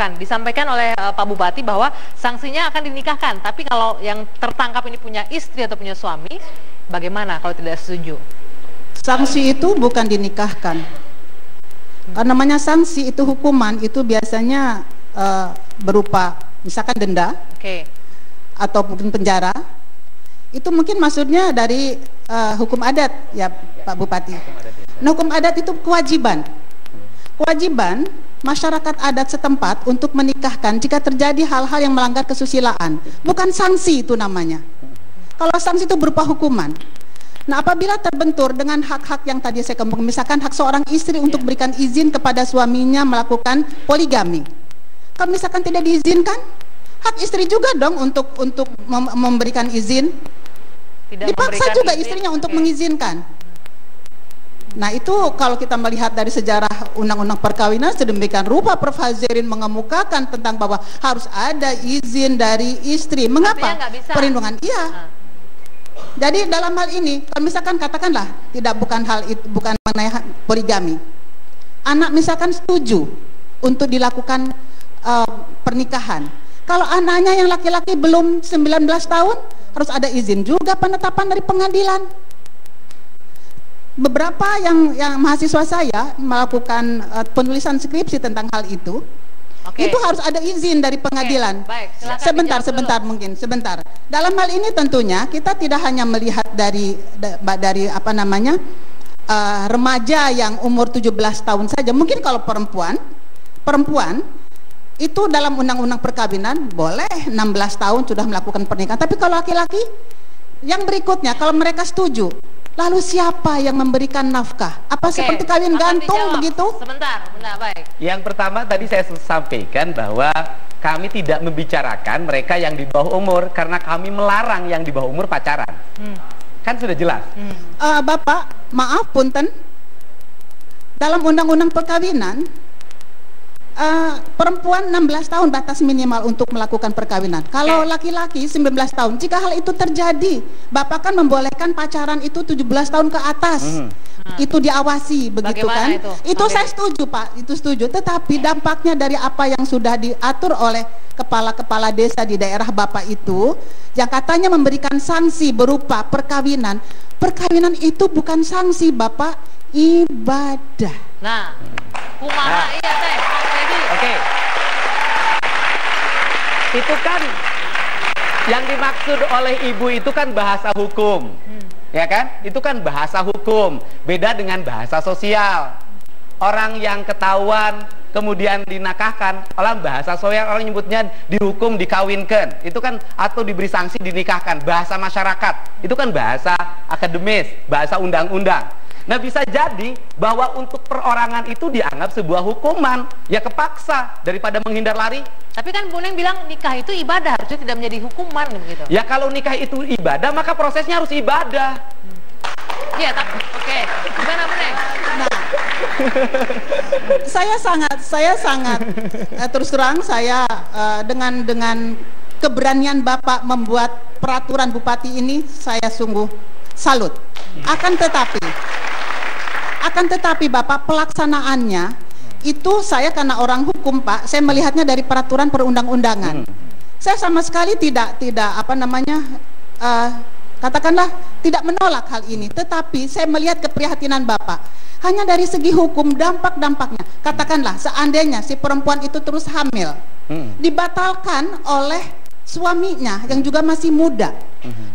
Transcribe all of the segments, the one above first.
dilakukan. Disampaikan oleh Pak Bupati bahwa sanksinya akan dinikahkan. Tapi kalau yang tertangkap ini punya istri atau punya suami, bagaimana kalau tidak setuju? Sanksi itu bukan dinikahkan. Karena namanya sanksi itu hukuman, itu biasanya berupa misalkan denda, ataupun penjara. Itu mungkin maksudnya dari hukum adat ya Pak Bupati. Nah, hukum adat itu kewajiban. Kewajiban masyarakat adat setempat untuk menikahkan jika terjadi hal-hal yang melanggar kesusilaan. Bukan sanksi itu namanya. Kalau sanksi itu berupa hukuman. Nah, apabila terbentur dengan hak-hak yang tadi saya kembangkan, misalkan hak seorang istri untuk berikan izin kepada suaminya melakukan poligami. Kalau misalkan tidak diizinkan, hak istri juga dong untuk memberikan izin. Dipaksa juga istrinya untuk mengizinkan. Nah, itu kalau kita melihat dari sejarah undang-undang perkawinan, sedemikian rupa Prof. Hazirin mengemukakan tentang bahwa harus ada izin dari istri. Mengapa? Perlindungan. Iya. Jadi dalam hal ini, kalau misalkan katakanlah bukan mengenai poligami, anak misalkan setuju untuk dilakukan pernikahan. Kalau anaknya yang laki-laki belum 19 tahun, harus ada izin juga penetapan dari pengadilan. Beberapa yang mahasiswa saya melakukan penulisan skripsi tentang hal itu. Itu harus ada izin dari pengadilan. Sebentar mungkin, sebentar. Dalam hal ini tentunya kita tidak hanya melihat dari apa namanya remaja yang umur 17 tahun saja. Mungkin kalau perempuan itu dalam undang-undang perkawinan boleh 16 tahun sudah melakukan pernikahan. Tapi kalau laki-laki yang berikutnya, kalau mereka setuju, lalu siapa yang memberikan nafkah? Apa seperti kawin gantung begitu? Sebentar, baik. Yang pertama tadi saya sampaikan bahwa kami tidak membicarakan mereka yang di bawah umur karena kami melarang yang di bawah umur pacaran. Kan sudah jelas. Bapak, maaf punten. Dalam undang-undang perkawinan, perempuan 16 tahun batas minimal untuk melakukan perkawinan. Kalau laki-laki 19 tahun. Jika hal itu terjadi, Bapak kan membolehkan pacaran itu 17 tahun ke atas. Itu diawasi begitu. Bagaimana kan? Itu saya setuju Pak, itu setuju. Tetapi dampaknya dari apa yang sudah diatur oleh kepala-kepala desa di daerah Bapak itu, yang katanya memberikan sanksi berupa perkawinan. Perkawinan itu bukan sanksi Bapak, ibadah. Nah, kumaha iya teh. Oke. Itu kan yang dimaksud oleh Ibu itu kan bahasa hukum. Ya kan? Itu kan bahasa hukum. Beda dengan bahasa sosial. Orang yang ketahuan kemudian dinakahkan, orang bahasa sosial orang nyebutnya dihukum, dikawinkan. Itu kan atau diberi sanksi dinikahkan. Bahasa masyarakat. Itu kan bahasa akademis, bahasa undang-undang. Nah, bisa jadi bahwa untuk perorangan itu dianggap sebuah hukuman, ya kepaksa daripada menghindar lari. Tapi kan Bu Neng bilang nikah itu ibadah, harusnya tidak menjadi hukuman begitu. Ya kalau nikah itu ibadah, maka prosesnya harus ibadah. Iya, tapi oke. Gimana Bu Neng? Nah, saya sangat terus terang saya dengan keberanian Bapak membuat peraturan Bupati ini, saya sungguh salut. Akan tetapi Bapak, pelaksanaannya itu saya karena orang hukum Pak, saya melihatnya dari peraturan perundang-undangan. Saya sama sekali tidak apa namanya katakanlah tidak menolak hal ini, tetapi saya melihat keprihatinan Bapak hanya dari segi hukum, dampak-dampaknya. Katakanlah seandainya si perempuan itu terus hamil, dibatalkan oleh suaminya yang juga masih muda,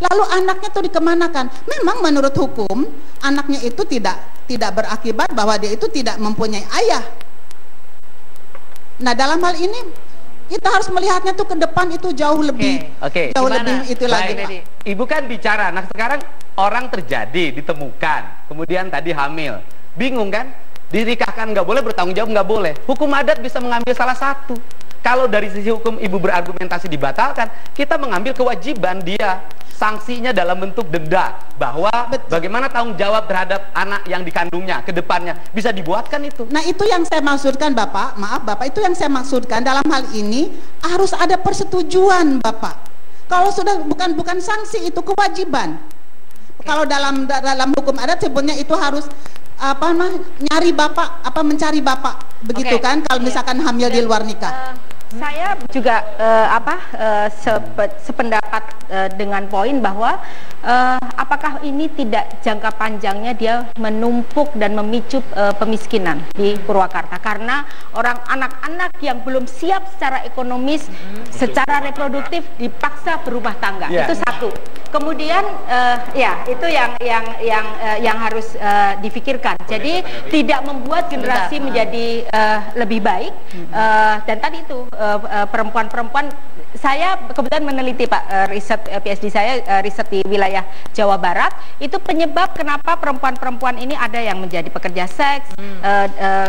lalu anaknya itu dikemanakan? Memang menurut hukum anaknya itu tidak berakibat bahwa dia itu tidak mempunyai ayah. Nah, dalam hal ini kita harus melihatnya tuh ke depan itu jauh lebih jauh lebih itu lagi Pak. Ibu kan bicara, nah sekarang orang terjadi ditemukan kemudian tadi hamil, bingung kan? Dinikahkan nggak boleh, bertanggung jawab nggak boleh. Hukum adat bisa mengambil salah satu. Kalau dari sisi hukum Ibu berargumentasi dibatalkan, kita mengambil kewajiban dia, sanksinya dalam bentuk denda, bahwa bagaimana tanggung jawab terhadap anak yang dikandungnya ke depannya bisa dibuatkan itu. Nah, itu yang saya maksudkan Bapak, maaf Bapak, itu yang saya maksudkan dalam hal ini harus ada persetujuan Bapak. Kalau sudah bukan sanksi, itu kewajiban. Kalau dalam hukum adat sebutnya itu harus nyari bapak, mencari bapak, begitu kan? Kalau misalkan hamil di luar nikah. Saya juga sependapat dengan poin bahwa apakah ini tidak jangka panjangnya dia menumpuk dan memicu pemiskinan di Purwakarta, karena anak-anak yang belum siap secara ekonomis, secara reproduktif dipaksa berumah tangga. Itu satu. Kemudian itu yang harus difikirkan. Jadi tidak membuat generasi menjadi lebih baik. Dan tadi itu perempuan-perempuan, saya kebetulan meneliti Pak, riset PhD saya riset di wilayah Jawa Barat, itu penyebab kenapa perempuan-perempuan ini ada yang menjadi pekerja seks,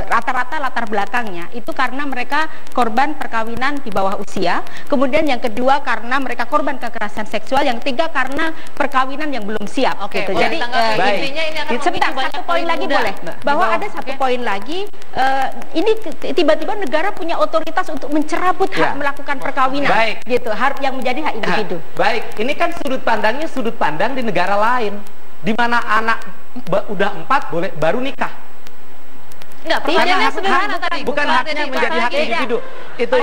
rata-rata latar belakangnya itu karena mereka korban perkawinan di bawah usia, kemudian yang kedua karena mereka korban kekerasan seksual, yang ketiga karena perkawinan yang belum siap. Gitu. Jadi intinya ini akan sebentar, satu poin lagi boleh, bahwa ada satu poin lagi, ini tiba-tiba negara punya otoritas untuk mencerabut hak melakukan perkawinan. Gitu, yang menjadi hak individu. Baik, ini kan sudut pandangnya sudut pandang di negara lain, di mana anak udah 4 boleh baru nikah. Enggak, pertanyaannya sederhana tadi. Bukan haknya menjadi hak individu. Itu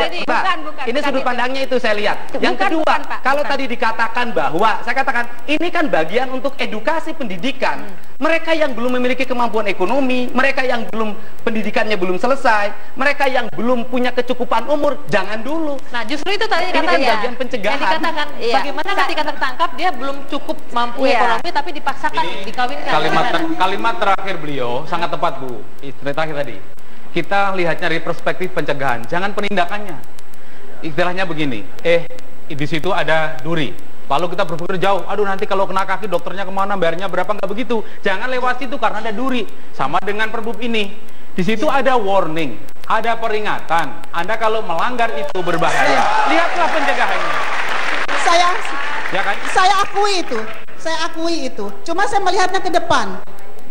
ini sudut pandangnya itu saya lihat. Yang kedua, kalau tadi dikatakan bahwa, saya katakan ini kan bagian untuk edukasi pendidikan. Mereka yang belum memiliki kemampuan ekonomi, mereka yang belum pendidikannya belum selesai, mereka yang belum punya kecukupan umur, jangan dulu. Nah, justru itu tadi katanya. Ini kan bagian pencegahan. Yang dikatakan bagaimana ketika tertangkap dia belum cukup mampu ekonomi tapi dipaksakan dikawinkan. Kalimat terakhir beliau sangat tepat, Bu. Terakhir tadi. Kita lihatnya dari perspektif pencegahan, jangan penindakannya. Istilahnya begini, di situ ada duri. Lalu kita berpikir jauh, aduh nanti kalau kena kaki dokternya kemana, bayarnya berapa, nggak begitu. Jangan lewat situ karena ada duri. Sama dengan Perbup ini. Di situ ada warning, ada peringatan. Anda kalau melanggar itu berbahaya. Lihatlah pencegahannya. Saya akui itu. Cuma saya melihatnya ke depan.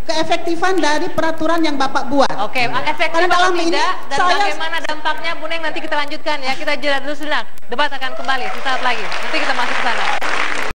Keefektifan dari peraturan yang Bapak buat. Oke, efektif atau tidak, dan bagaimana dampaknya, Bu Neng, nanti kita lanjutkan ya. Kita jeda dulu sejenak. Debat akan kembali sesaat lagi. Nanti kita masuk ke sana.